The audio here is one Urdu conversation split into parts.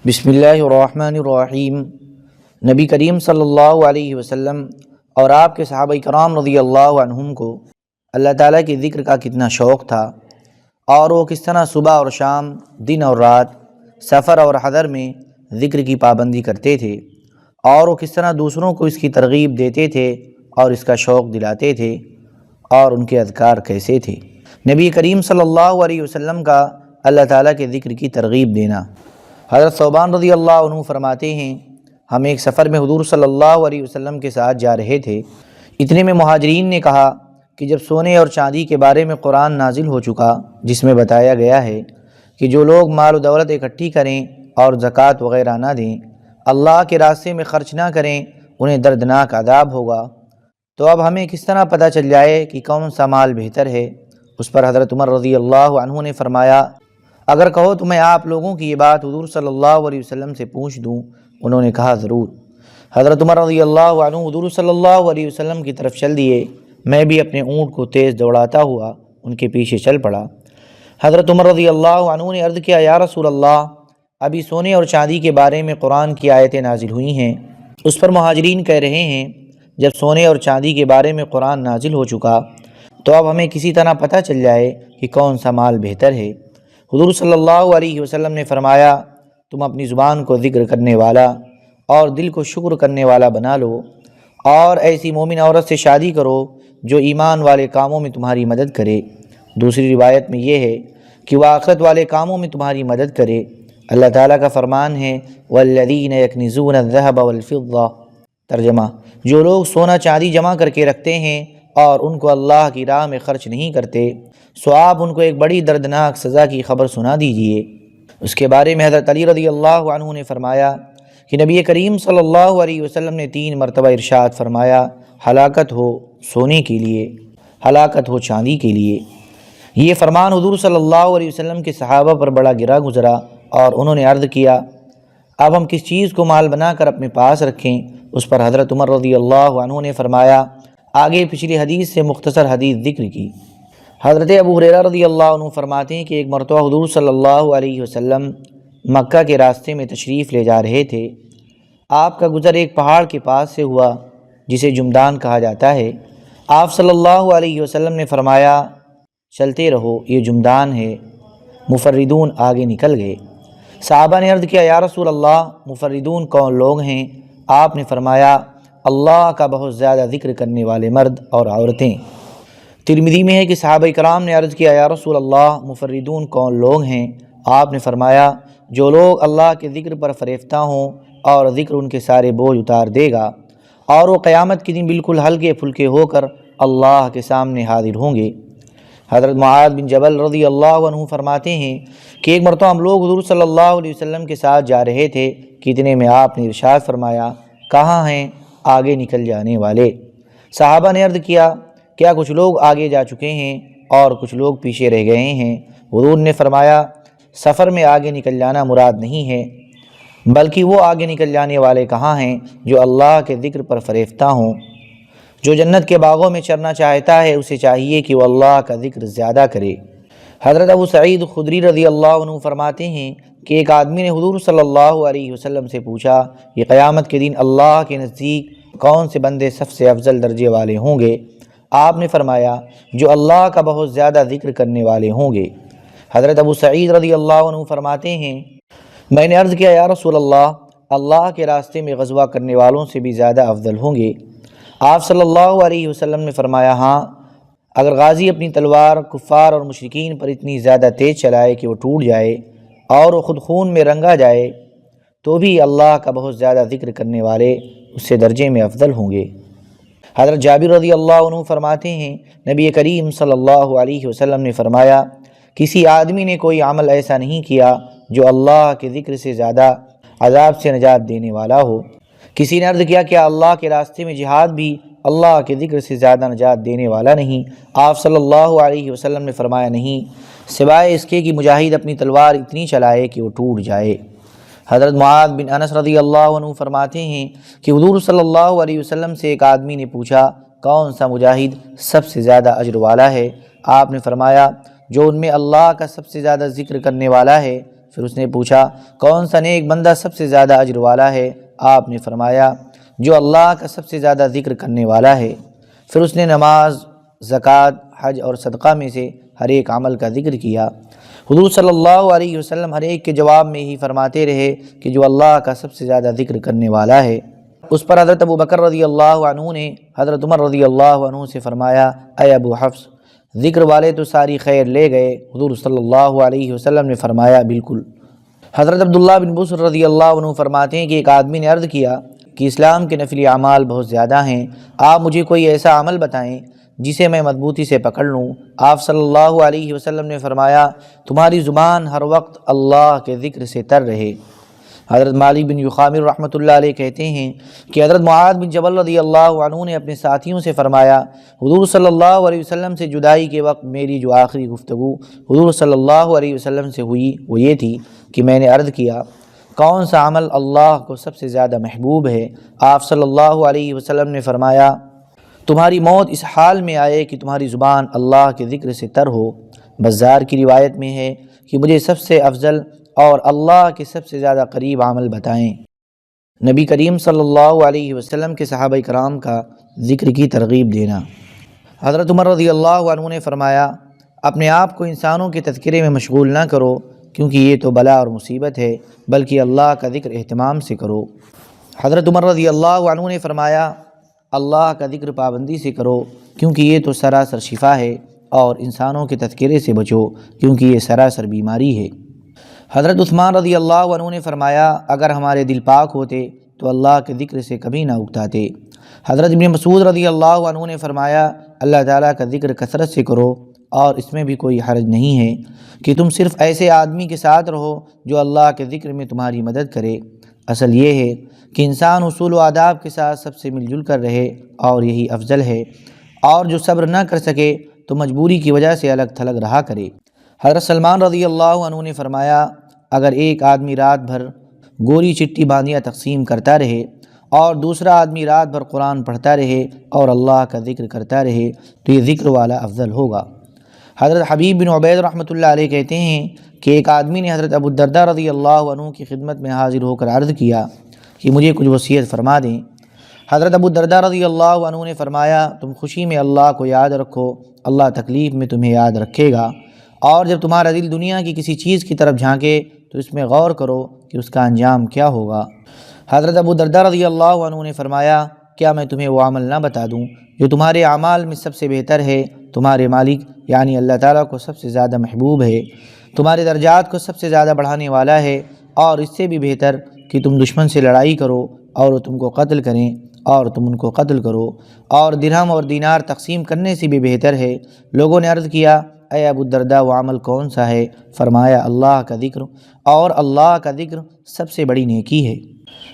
بسم اللہ الرحمن الرحیم۔ نبی کریم صلی اللہ علیہ وسلم اور آپ کے صحابہ کرام رضی اللہ عنہم کو اللہ تعالیٰ کے ذکر کا کتنا شوق تھا، اور وہ کس طرح صبح اور شام، دن اور رات، سفر اور حضر میں ذکر کی پابندی کرتے تھے، اور وہ کس طرح دوسروں کو اس کی ترغیب دیتے تھے اور اس کا شوق دلاتے تھے، اور ان کے اذکار کیسے تھے۔ نبی کریم صلی اللہ علیہ وسلم کا اللہ تعالیٰ کے ذکر کی ترغیب دینا۔ حضرت ثوبان رضی اللہ عنہ فرماتے ہیں، ہم ایک سفر میں حضور صلی اللہ علیہ وسلم کے ساتھ جا رہے تھے، اتنے میں مہاجرین نے کہا کہ جب سونے اور چاندی کے بارے میں قرآن نازل ہو چکا، جس میں بتایا گیا ہے کہ جو لوگ مال و دولت اکٹھی کریں اور زکوٰۃ وغیرہ نہ دیں، اللہ کے راستے میں خرچ نہ کریں، انہیں دردناک عذاب ہوگا، تو اب ہمیں کس طرح پتہ چل جائے کہ کون سا مال بہتر ہے؟ اس پر حضرت عمر رضی اللہ عنہ نے فرمایا، اگر کہو تو میں آپ لوگوں کی یہ بات حضور صلی اللہ علیہ وسلم سے پوچھ دوں۔ انہوں نے کہا ضرور۔ حضرت عمر رضی اللہ عنہ حضور صلی اللہ علیہ وسلم کی طرف چل دیے، میں بھی اپنے اونٹ کو تیز دوڑاتا ہوا ان کے پیچھے چل پڑا۔ حضرت عمر رضی اللہ عنہ نے عرض کیا، یا رسول اللہ، ابھی سونے اور چاندی کے بارے میں قرآن کی آیتیں نازل ہوئی ہیں۔ اس پر مہاجرین کہہ رہے ہیں، جب سونے اور چاندی کے بارے میں قرآن نازل ہو چکا تو اب ہمیں کسی طرح پتہ چل جائے کہ کون سا مال بہتر ہے۔ حضور صلی اللہ علیہ وسلم نے فرمایا، تم اپنی زبان کو ذکر کرنے والا اور دل کو شکر کرنے والا بنا لو، اور ایسی مومن عورت سے شادی کرو جو ایمان والے کاموں میں تمہاری مدد کرے۔ دوسری روایت میں یہ ہے کہ وہ آخرت والے کاموں میں تمہاری مدد کرے۔ اللہ تعالیٰ کا فرمان ہے، والذین یکنزون الذھب والفضہ۔ ترجمہ، جو لوگ سونا چاندی جمع کر کے رکھتے ہیں اور ان کو اللہ کی راہ میں خرچ نہیں کرتے، سو آپ ان کو ایک بڑی دردناک سزا کی خبر سنا دیجئے۔ اس کے بارے میں حضرت علی رضی اللہ عنہ نے فرمایا کہ نبی کریم صلی اللہ علیہ وسلم نے 3 مرتبہ ارشاد فرمایا، ہلاکت ہو سونے کے لیے، ہلاکت ہو چاندی کے لیے۔ یہ فرمان حضور صلی اللہ علیہ وسلم کے صحابہ پر بڑا گرا گزرا، اور انہوں نے عرض کیا، اب ہم کس چیز کو مال بنا کر اپنے پاس رکھیں؟ اس پر حضرت عمر رضی اللہ عنہ نے فرمایا، آگے پچھلی حدیث سے مختصر حدیث ذکر کی۔ حضرت ابو ہریرہ رضی اللہ عنہ فرماتے ہیں کہ ایک مرتبہ حضور صلی اللہ علیہ وسلم مکہ کے راستے میں تشریف لے جا رہے تھے۔ آپ کا گزر ایک پہاڑ کے پاس سے ہوا جسے جمدان کہا جاتا ہے۔ آپ صلی اللہ علیہ وسلم نے فرمایا، چلتے رہو، یہ جمدان ہے۔ مفردون آگے نکل گئے۔ صحابہ نے عرض کیا، یا رسول اللہ، مفردون کون لوگ ہیں؟ آپ نے فرمایا، اللہ کا بہت زیادہ ذکر کرنے والے مرد اور عورتیں۔ ترمذی میں ہے کہ صحابہ کرام نے عرض کیا، یا رسول اللہ، مفردون کون لوگ ہیں؟ آپ نے فرمایا، جو لوگ اللہ کے ذکر پر فریفتہ ہوں اور ذکر ان کے سارے بوجھ اتار دے گا، اور وہ قیامت کے دن بالکل ہلکے پھلکے ہو کر اللہ کے سامنے حاضر ہوں گے۔ حضرت معاذ بن جبل رضی اللہ عنہ فرماتے ہیں کہ ایک مرتبہ ہم لوگ حضور صلی اللہ علیہ وسلم کے ساتھ جا رہے تھے کہ اتنے میں آپ نے ارشاد فرمایا، کہاں ہیں آگے نکل جانے والے؟ صحابہ نے عرض کیا کچھ لوگ آگے جا چکے ہیں اور کچھ لوگ پیچھے رہ گئے ہیں؟ حضور نے فرمایا، سفر میں آگے نکل جانا مراد نہیں ہے، بلکہ وہ آگے نکل جانے والے کہاں ہیں جو اللہ کے ذکر پر فریفتہ ہوں۔ جو جنت کے باغوں میں چرنا چاہتا ہے، اسے چاہیے کہ وہ اللہ کا ذکر زیادہ کرے۔ حضرت ابو سعید خدری رضی اللہ عنہ فرماتے ہیں کہ ایک آدمی نے حضور صلی اللہ علیہ وسلم سے پوچھا، یہ قیامت کے دن اللہ کے نزدیک کون سے بندے سب سے افضل درجے والے ہوں گے؟ آپ نے فرمایا، جو اللہ کا بہت زیادہ ذکر کرنے والے ہوں گے۔ حضرت ابو سعید رضی اللہ عنہ فرماتے ہیں، میں نے عرض کیا، یا رسول اللہ، اللہ کے راستے میں غزوہ کرنے والوں سے بھی زیادہ افضل ہوں گے؟ آپ صلی اللہ علیہ وسلم نے فرمایا، ہاں، اگر غازی اپنی تلوار کفار اور مشرکین پر اتنی زیادہ تیز چلائے کہ وہ ٹوٹ جائے اور وہ خود خون میں رنگا جائے، تو بھی اللہ کا بہت زیادہ ذکر کرنے والے اس سے درجے میں افضل ہوں گے۔ حضرت جابر رضی اللہ عنہ فرماتے ہیں، نبی کریم صلی اللہ علیہ وسلم نے فرمایا، کسی آدمی نے کوئی عمل ایسا نہیں کیا جو اللہ کے ذکر سے زیادہ عذاب سے نجات دینے والا ہو۔ کسی نے عرض کیا، کیا اللہ کے راستے میں جہاد بھی اللہ کے ذکر سے زیادہ نجات دینے والا نہیں؟ آپ صلی اللہ علیہ وسلم نے فرمایا، نہیں، سوائے اس کے کہ مجاہد اپنی تلوار اتنی چلائے کہ وہ ٹوٹ جائے۔ حضرت معاذ بن انس رضی اللہ عنہ فرماتے ہیں کہ حضور صلی اللہ علیہ وسلم سے ایک آدمی نے پوچھا، کون سا مجاہد سب سے زیادہ اجر والا ہے؟ آپ نے فرمایا، جو ان میں اللہ کا سب سے زیادہ ذکر کرنے والا ہے۔ پھر اس نے پوچھا کون سا نیک بندہ سب سے زیادہ اجر والا ہے؟ آپ نے فرمایا جو اللہ کا سب سے زیادہ ذکر کرنے والا ہے۔ پھر اس نے نماز، زکوٰۃ، حج اور صدقہ میں سے ہر ایک عمل کا ذکر کیا۔ حضور صلی اللہ علیہ وسلم ہر ایک کے جواب میں ہی فرماتے رہے کہ جو اللہ کا سب سے زیادہ ذکر کرنے والا ہے۔ اس پر حضرت ابو بکر رضی اللہ عنہ نے حضرت عمر رضی اللہ عنہ سے فرمایا اے ابو حفص، ذکر والے تو ساری خیر لے گئے۔ حضور صلی اللہ علیہ وسلم نے فرمایا بالکل۔ حضرت عبداللہ بن بصر رضی اللہ عنہ فرماتے ہیں کہ ایک آدمی نے عرض کیا کہ اسلام کے نفلی اعمال بہت زیادہ ہیں، آپ مجھے کوئی ایسا عمل بتائیں جسے میں مضبوطی سے پکڑ لوں۔ آپ صلی اللہ علیہ وسلم نے فرمایا تمہاری زبان ہر وقت اللہ کے ذکر سے تر رہے۔ حضرت مالک بن یخامر رحمۃ اللہ علیہ کہتے ہیں کہ حضرت معاذ بن جبل رضی اللہ عنہ نے اپنے ساتھیوں سے فرمایا حضور صلی اللہ علیہ وسلم سے جدائی کے وقت میری جو آخری گفتگو حضور صلی اللہ علیہ وسلم سے ہوئی وہ یہ تھی کہ میں نے عرض کیا کون سا عمل اللہ کو سب سے زیادہ محبوب ہے؟ آپ صلی اللہ علیہ وسلم نے فرمایا تمہاری موت اس حال میں آئے کہ تمہاری زبان اللہ کے ذکر سے تر ہو۔ بزار کی روایت میں ہے کہ مجھے سب سے افضل اور اللہ کے سب سے زیادہ قریب عمل بتائیں۔ نبی کریم صلی اللہ علیہ وسلم کے صحابہ کرام کا ذکر کی ترغیب دینا۔ حضرت عمر رضی اللہ عنہ نے فرمایا اپنے آپ کو انسانوں کے تذکرے میں مشغول نہ کرو کیونکہ یہ تو بلا اور مصیبت ہے، بلکہ اللہ کا ذکر اہتمام سے کرو۔ حضرت عمر رضی اللہ عنہ نے فرمایا اللہ کا ذکر پابندی سے کرو کیونکہ یہ تو سراسر شفا ہے، اور انسانوں کے تذکرے سے بچو کیونکہ یہ سراسر بیماری ہے۔ حضرت عثمان رضی اللہ عنہ نے فرمایا اگر ہمارے دل پاک ہوتے تو اللہ کے ذکر سے کبھی نہ اکتاتے۔ حضرت ابن مسعود رضی اللہ عنہ نے فرمایا اللہ تعالیٰ کا ذکر کثرت سے کرو، اور اس میں بھی کوئی حرج نہیں ہے کہ تم صرف ایسے آدمی کے ساتھ رہو جو اللہ کے ذکر میں تمہاری مدد کرے۔ اصل یہ ہے کہ انسان اصول و آداب کے ساتھ سب سے مل جل کر رہے، اور یہی افضل ہے، اور جو صبر نہ کر سکے تو مجبوری کی وجہ سے الگ تھلگ رہا کرے۔ حضرت سلمان رضی اللہ عنہ نے فرمایا اگر ایک آدمی رات بھر گوری چٹی باندیاں تقسیم کرتا رہے اور دوسرا آدمی رات بھر قرآن پڑھتا رہے اور اللہ کا ذکر کرتا رہے تو یہ ذکر والا افضل ہوگا۔ حضرت حبیب بن عبید رحمۃ اللہ علیہ کہتے ہیں کہ ایک آدمی نے حضرت ابو الدرداء رضی اللہ عنہ کی خدمت میں حاضر ہو کر عرض کیا کہ مجھے کچھ وصیت فرما دیں۔ حضرت ابو الدرداء رضی اللہ عنہ نے فرمایا تم خوشی میں اللہ کو یاد رکھو، اللہ تکلیف میں تمہیں یاد رکھے گا، اور جب تمہارا دل دنیا کی کسی چیز کی طرف جھانکے تو اس میں غور کرو کہ اس کا انجام کیا ہوگا۔ حضرت ابو الدرداء رضی اللہ عنہ نے فرمایا کیا میں تمہیں وہ عمل نہ بتا دوں جو تمہارے اعمال میں سب سے بہتر ہے، تمہارے مالک یعنی اللہ تعالیٰ کو سب سے زیادہ محبوب ہے، تمہارے درجات کو سب سے زیادہ بڑھانے والا ہے، اور اس سے بھی بہتر کہ تم دشمن سے لڑائی کرو اور وہ تم کو قتل کریں اور تم ان کو قتل کرو، اور درہم اور دینار تقسیم کرنے سے بھی بہتر ہے۔ لوگوں نے عرض کیا اے ابو الدرداء وہ عمل کون سا ہے؟ فرمایا اللہ کا ذکر، اور اللہ کا ذکر سب سے بڑی نیکی ہے۔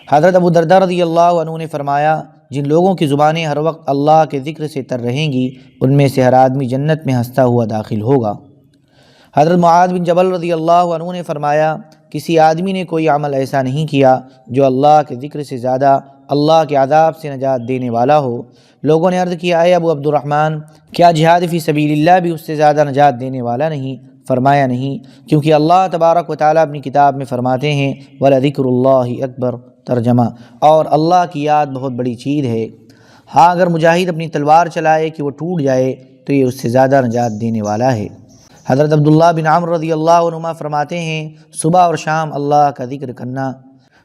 حضرت ابو الدرداء رضی اللہ عنہ نے فرمایا جن لوگوں کی زبانیں ہر وقت اللہ کے ذکر سے تر رہیں گی ان میں سے ہر آدمی جنت میں ہنستا ہوا داخل ہوگا۔ حضرت معاذ بن جبل رضی اللہ عنہ نے فرمایا کسی آدمی نے کوئی عمل ایسا نہیں کیا جو اللہ کے ذکر سے زیادہ اللہ کے عذاب سے نجات دینے والا ہو۔ لوگوں نے عرض کیا اے ابو عبد الرحمن کیا جہاد فی سبیل اللہ بھی اس سے زیادہ نجات دینے والا نہیں؟ فرمایا نہیں، کیونکہ اللہ تبارک و تعالیٰ اپنی کتاب میں فرماتے ہیں وَلَذِكْرُ اللَّهِ أَكْبَرُ، ترجمہ اور اللہ کی یاد بہت بڑی چیز ہے۔ ہاں اگر مجاہد اپنی تلوار چلائے کہ وہ ٹوٹ جائے تو یہ اس سے زیادہ نجات دینے والا ہے۔ حضرت عبداللہ بن عمرو رضی اللہ عنہما فرماتے ہیں صبح اور شام اللہ کا ذکر کرنا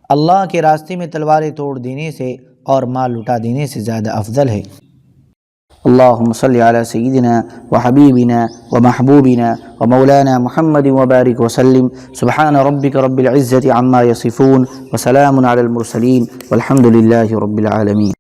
اللہ کے راستے میں تلواریں توڑ دینے سے اور مال لٹا دینے سے زیادہ افضل ہے۔ اللہم صلی علی سیدنا وحبیبنا ومحبوبنا ومولانا محمد وبارک وسلم۔ سبحان ربک رب العزة عما یصفون وسلام علی المرسلین والحمد للہ رب العالمین۔